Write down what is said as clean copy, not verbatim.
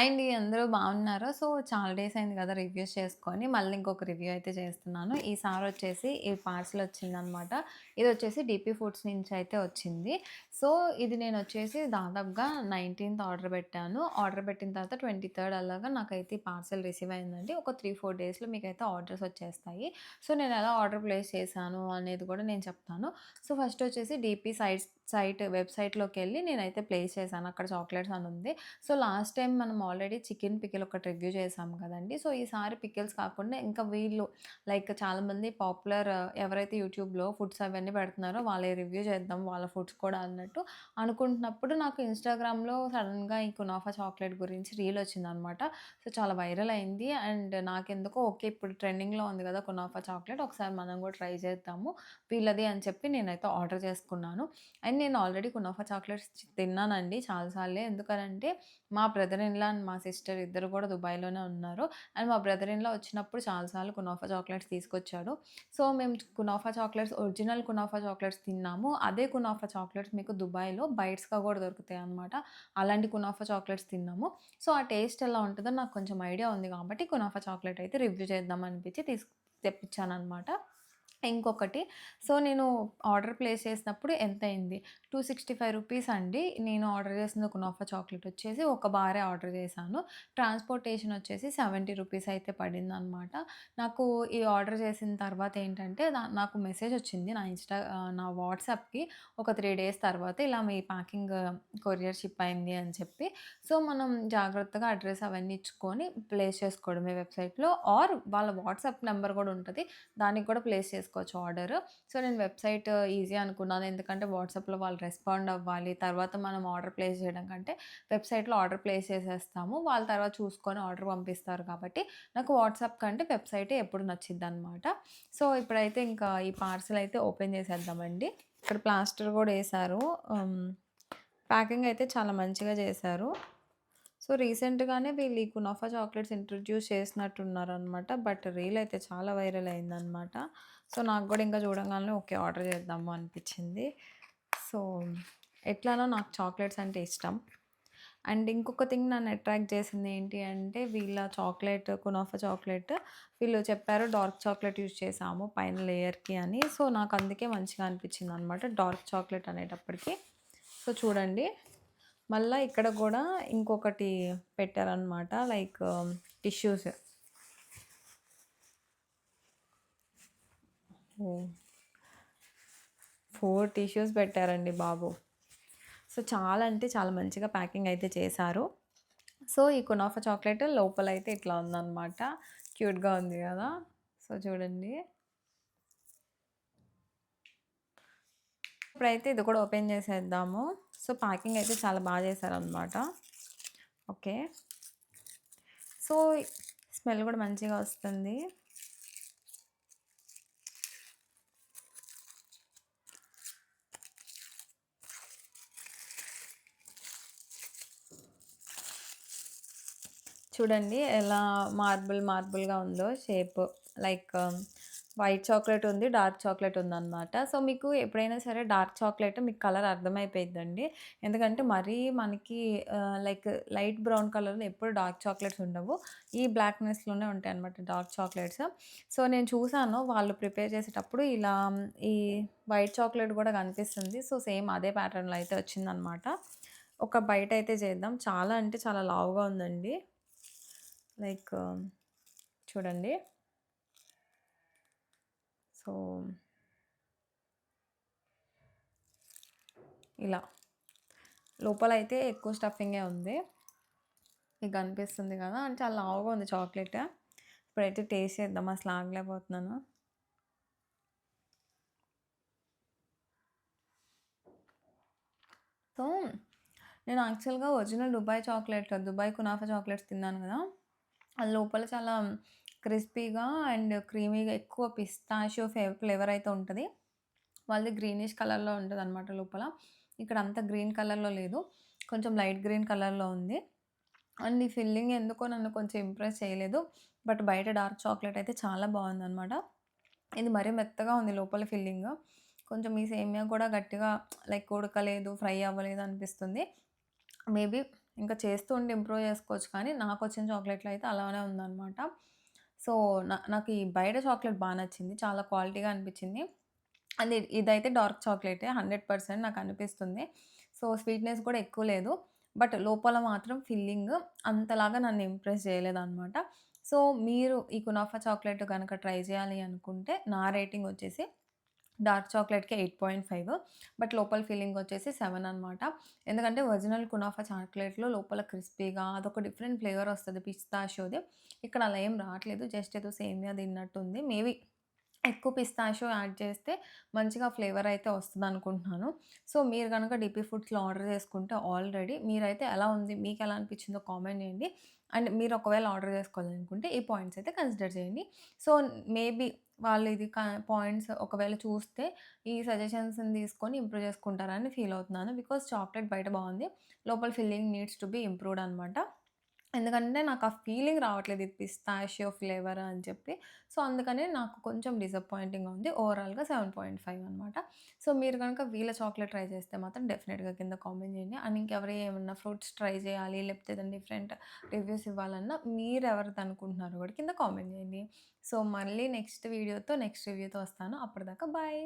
అండి అందరూ బాగున్నారా? సో, చాలా డేస్ అయింది కదా రివ్యూస్ చేసుకొని, మళ్ళీ ఇంకొక రివ్యూ అయితే చేస్తున్నాను. ఈసారొచ్చేసి ఈ పార్సెల్ వచ్చిందనమాట. ఇదొచ్చేసి డీపీ ఫుడ్స్ నుంచి అయితే వచ్చింది. సో, ఇది నేనొచ్చేసి దాదాపుగా 19థ్ ఆర్డర్ పెట్టాను. ఆర్డర్ పెట్టిన తర్వాత 23 అలాగా నాకైతే ఈ పార్సెల్ రిసీవ్ అయిందండి. ఒక 3, 4 డేస్‌లో మీకైతే ఆర్డర్స్ వచ్చేస్తాయి. సో, నేనెలా ఆర్డర్ ప్లేస్ చేశాను అనేది కూడా నేను చెప్తాను. సో, ఫస్ట్ వచ్చేసి డీపీ వెబ్‌సైట్‌లోకెళ్ళి నేనైతే ప్లేస్ చేశాను. అక్కడ చాక్లెట్స్ అని ఉంది. సో, లాస్ట్ టైమ్ మనం ఆల్రెడీ చికెన్ పికిల్ ఒకటి రివ్యూ చేసాం కదండీ! సో, ఈసారి పికిల్స్ కాకుండా ఇంకా వీళ్ళు లైక్ చాలామంది పాపులర్ ఎవరైతే యూట్యూబ్‌లో ఫుడ్స్ అవన్నీ పెడుతున్నారో వాళ్ళయి రివ్యూ చేద్దాం. వాళ్ళ ఫుడ్స్ కూడా అన్నట్టు అనుకుంటున్నప్పుడు నాకు ఇన్‌స్టాగ్రామ్‌లో సడెన్‌గా ఈ కునాఫా చాక్లెట్ గురించి రీల్ వచ్చిందనమాట. సో, చాలా వైరల్ అయింది. అండ్ నాకెందుకో ఓకే. ఇప్పుడు ట్రెండింగ్‌లో ఉంది కదా! కునాఫా చాక్లెట్ ఒకసారి మనం కూడా ట్రై చేద్దాము వీళ్ళది అని చెప్పి నేనైతే ఆర్డర్ చేసుకున్నాను. అండ్ నేను ఆల్రెడీ కునాఫా చాక్లెట్స్ తిన్నానండి చాలా సార్లే. ఎందుకనంటే మా బ్రదర్ ఇన్ లా అండ్ మా సిస్టర్ ఇద్దరు కూడా దుబాయ్‌లోనే ఉన్నారు. అండ్ మా బ్రదర్ ఇన్ లా వచ్చినప్పుడు చాలా సార్లు కునాఫా చాక్లెట్స్ తీసుకొచ్చాడు. సో, మేము kunafa chocolates original kunafa chocolates తిన్నాము. అదే కునాఫా చాక్లెట్స్ మీకు దుబాయ్‌లో బైట్స్‌గా కూడా దొరుకుతాయన్నమాట. అలాంటి కునాఫా చాక్లెట్స్ తిన్నాము. సో, ఆ టేస్ట్ ఎలా ఉంటదో నాకు కొంచెం ఐడియా ఉంది కాబట్టి కునాఫా చాక్లెట్ అయితే రివ్యూ చేద్దాం అనిపించి తెప్పించానన్నమాట. ఇంకొకటి సో, నేను ఆర్డర్ ప్లేస్ చేసినప్పుడు ఎంతయింది? రూ. 265 అండి. నేను ఆర్డర్ చేసిన కునాఫా చాక్లెట్ వచ్చేసి ఒక బారే ఆర్డర్ చేశాను. ట్రాన్స్‌పోర్టేషన్ వచ్చేసి రూ. 70 అయితే పడిందనమాట. నాకు ఈ ఆర్డర్ చేసిన తర్వాత ఏంటంటే నాకు మెసేజ్ వచ్చింది నా వాట్సాప్‌కి ఒక 3 డేస్ తర్వాత ఇలా మీ ప్యాకింగ్ కొరియర్ షిప్ అయింది అని చెప్పి. సో, మనం జాగ్రత్తగా అడ్రెస్ అవన్నీ ఇచ్చుకొని ప్లేస్ చేసుకోవడమే వెబ్‌సైట్‌లో ఆర్ వాళ్ళ వాట్సాప్ నంబర్ కూడా ఉంటది. దానికి కూడా ప్లేస్ చేసుకోవచ్చు ఆర్డర్. సో, నేను వెబ్‌సైట్ ఈజీ అనుకున్నాను. ఎందుకంటే వాట్సాప్‌లో వాళ్ళు రెస్పాండ్ అవ్వాలి. తర్వాత మనం ఆర్డర్ ప్లేస్ చేయడం కంటే వెబ్‌సైట్‌లో ఆర్డర్ ప్లేస్ చేసేస్తాము. వాళ్ళు తర్వాత చూసుకొని ఆర్డర్ పంపిస్తారు కాబట్టి నాకు వాట్సాప్ కంటే వెబ్‌సైటే ఎప్పుడు నచ్చిద్దనమాట. సో, ఇప్పుడైతే ఇంకా ఈ పార్సెల్ అయితే ఓపెన్ చేసేద్దామండి. ఇక్కడ ప్లాస్టర్ కూడా ఏశారు. ప్యాకింగ్ అయితే చాలా మంచిగా చేశారు. సో, రీసెంట్‌గానే వీళ్ళు ఈ కునాఫా చాక్లెట్స్ ఇంట్రొడ్యూస్ చేసినట్టున్నారనమాట. బట్ రీల్ అయితే చాలా వైరల్ అయిందనమాట. సో, నాకు గూడా ఇంకా చూడంగానే ఓకే. ఆర్డర్ చేద్దాము అనిపిచ్చింది. సో, ఎట్లానో నాకు చాక్లెట్స్ అంటే ఇష్టం. అండ్ ఇంకొక థింగ్ నన్ను అట్రాక్ట్ చేసింది ఏంటి అంటే వీళ్ళ కునాఫా చాక్లెట్ వీళ్ళు చెప్పారు డార్క్ చాక్లెట్ యూజ్ చేసాము పైన లేయర్‌కి అని. సో, నాకు అందుకే మంచిగా అనిపిచ్చిందనమాట. డార్క్ చాక్లెట్ అనేటప్పటికి. సో, చూడండి. మళ్ళా ఇక్కడ గూడా ఇంకొకటి పెట్టారనమాట. Like tissues. ఓహ్! 4 టిష్యూస్ పెట్టారండి బాబు. సో, చాలా అంటే చాలా మంచిగా ప్యాకింగ్ అయితే చేశారు. సో, ఈ కునాఫా చాక్లెట్ లోపలైతే ఇట్లా ఉందనమాట. క్యూట్‌గా ఉంది గదా! సో, చూడండి. ఇప్పుడైతే ఇది కూడా ఓపెన్ చేసేద్దాము. సో, ప్యాకింగ్ అయితే చాలా చేశారనమాట. ఓకే. సో, స్మెల్ గూడా మంచిగా వస్తుంది. చూడండి ఎలా మార్బుల్‌గా ఉందో షేప్. లైక్ వైట్ చాక్లేట్ ఉంది. డార్క్ చాక్లేట్ ఉందనమాట. సో, మీకు ఎప్పుడైనా సరే డార్క్ చాక్లేట్ మీకు కలర్ అర్థమైపోయిద్దండి. ఎందుకంటే మరీ మనకి లైక్ లైట్ బ్రౌన్ కలర్‌లో ఎప్పుడు డార్క్ చాక్లేట్స్ ఉండవు. ఈ బ్లాక్‌నెస్‌లోనే ఉంటాయన్నమాట డార్క్ చాక్లేట్స్. సో, నేను చూసాను వాళ్ళు ప్రిపేర్ చేసేటప్పుడు ఇలా ఈ వైట్ చాక్లేట్ గూడా కనిపిస్తుంది. సో, సేమ్ అదే ప్యాటర్న్‌లో అయితే వచ్చిందనమాట. ఒక బైట్ అయితే చేద్దాం. చాలా అంటే చాలా లావుగా ఉందండి. లైక్ చూడండి. సో, ఇలా లోపలైతే ఎక్కువ స్టఫింగే ఉంది. మీకు కనిపిస్తుంది కదా! అంటే చాలా లావుగా ఉంది చాక్లేట్. ఇప్పుడైతే టేస్ట్ చేద్దాం. అసలు ఆగలేకపోతున్నాను. సో, నేను యాక్చువల్‌గా ఒరిజినల్ దుబాయ్ కునాఫా చాక్లేట్స్ తిన్నాను కదా! అది లోపల చాలా క్రిస్పీగా అండ్ క్రీమీగా ఎక్కువ పిస్తాషియో ఫ్లేవర్ అయితే ఉంటది. వాళ్ళది గ్రీనిష్ కలర్‌లో ఉంటదనమాట లోపల. ఇక్కడ అంత గ్రీన్ కలర్‌లో లేదు. కొంచెం లైట్ గ్రీన్ కలర్‌లో ఉంది. అండ్ ఈ ఫిల్లింగ్ ఎందుకో నన్ను కొంచెం ఇంప్రెస్ చేయలేదు. బట్ బయట డార్క్ చాక్లేట్ అయితే చాలా బావుందనమాట. ఇది మరీ మెత్తగా ఉంది లోపల ఫిల్లింగ్. కొంచెం ఈ సేమియా కూడా గట్టిగా లైక్ ఉడకలేదు, ఫ్రై అవ్వలేదు అనిపిస్తుంది. మేబీ ఇంకా చేస్తూ ఉండి ఇంప్రూవ్ చేసుకోవచ్చు కానీ నాకొచ్చిన చాక్లెట్‌లో అయితే అలానే ఉందనమాట. సో, నాకు ఈ బయట చాక్లెట్ బా నచ్చింది. చాలా క్వాలిటీగా అనిపిచ్చింది. ఇదైతే డార్క్ చాక్లేటే 100% నాకనిపిస్తుంది. సో, స్వీట్‌నెస్ కూడా ఎక్కువ లేదు. బట్ లోపల మాత్రం ఫిల్లింగ్ అంతలాగా నన్ను ఇంప్రెస్ చేయలేదనమాట. సో, మీరు ఈ కునాఫా చాక్లేట్ గనక ట్రై చేయాలి అనుకుంటే నా రేటింగ్ వచ్చేసి డార్క్ చాక్లేట్‌కి 8.5 బట్ లోపల ఫిల్లింగ్ వచ్చేసి 7 అనమాట. ఎందుకంటే ఒరిజినల్ కునాఫా చాక్లేట్‌లో లోపల క్రిస్పీగా అదొక డిఫరెంట్ ఫ్లేవర్ వస్తది పిస్తాషియోది. ఇక్కడ అలా ఏం రావట్లేదు. జస్ట్ ఏదో సేమియా తిన్నట్టుంది. మేబీ ఎక్కువ పిస్తాషియో యాడ్ చేస్తే మంచిగా ఫ్లేవర్ అయితే వస్తదనుకుంటున్నాను. సో, మీరు గనక డీపీ ఫుడ్స్‌లో ఆర్డర్ చేసుకుంటే ఆల్రెడీ మీరైతే ఎలా ఉంది? మీకెలా అనిపించిందో కామెంట్ చేయండి. అండ్ మీరు ఒకవేళ ఆర్డర్ చేసుకోవాలనుకుంటే ఈ పాయింట్స్ అయితే కన్సిడర్ చేయండి. సో, మేబీ వాళ్ళు ఇది పాయింట్స్ ఒకవేళ చూస్తే ఈ సజెషన్స్‌ని తీసుకొని ఇంప్రూవ్ చేసుకుంటారని ఫీల్ అవుతున్నాను. బికాజ్ చాక్లేట్ బయట బావుంది. లోపల filling needs to be improved అనమాట. ఎందుకంటే నాకు ఆ ఫీలింగ్ రావట్లేదు. ఇది పిస్తాషియో ఫ్లేవర్ అని చెప్పి. సో, అందుకనే నాకు కొంచెం డిసప్పాయింటింగ్‌గా ఉంది. ఓవరాల్‌గా 7.5 అనమాట. సో, మీరు గనుక వీళ్ళ చాక్లేట్ ట్రై చేస్తే మాత్రం డెఫినిట్‌గా కింద కామెంట్ చేయండి. అండ్ ఇంకెవరు ఏమన్నా ఫ్రూట్స్ ట్రై చేయాలి, లేకపోతే ఏదైనా డిఫరెంట్ రివ్యూస్ ఇవ్వాలన్నా మీరెవరిది అనుకుంటున్నారో కూడా కింద కామెంట్ చేయండి. సో, మళ్ళీ నెక్స్ట్ వీడియోతో, నెక్స్ట్ రివ్యూతో వస్తాను. అప్పటిదాకా బాయ్.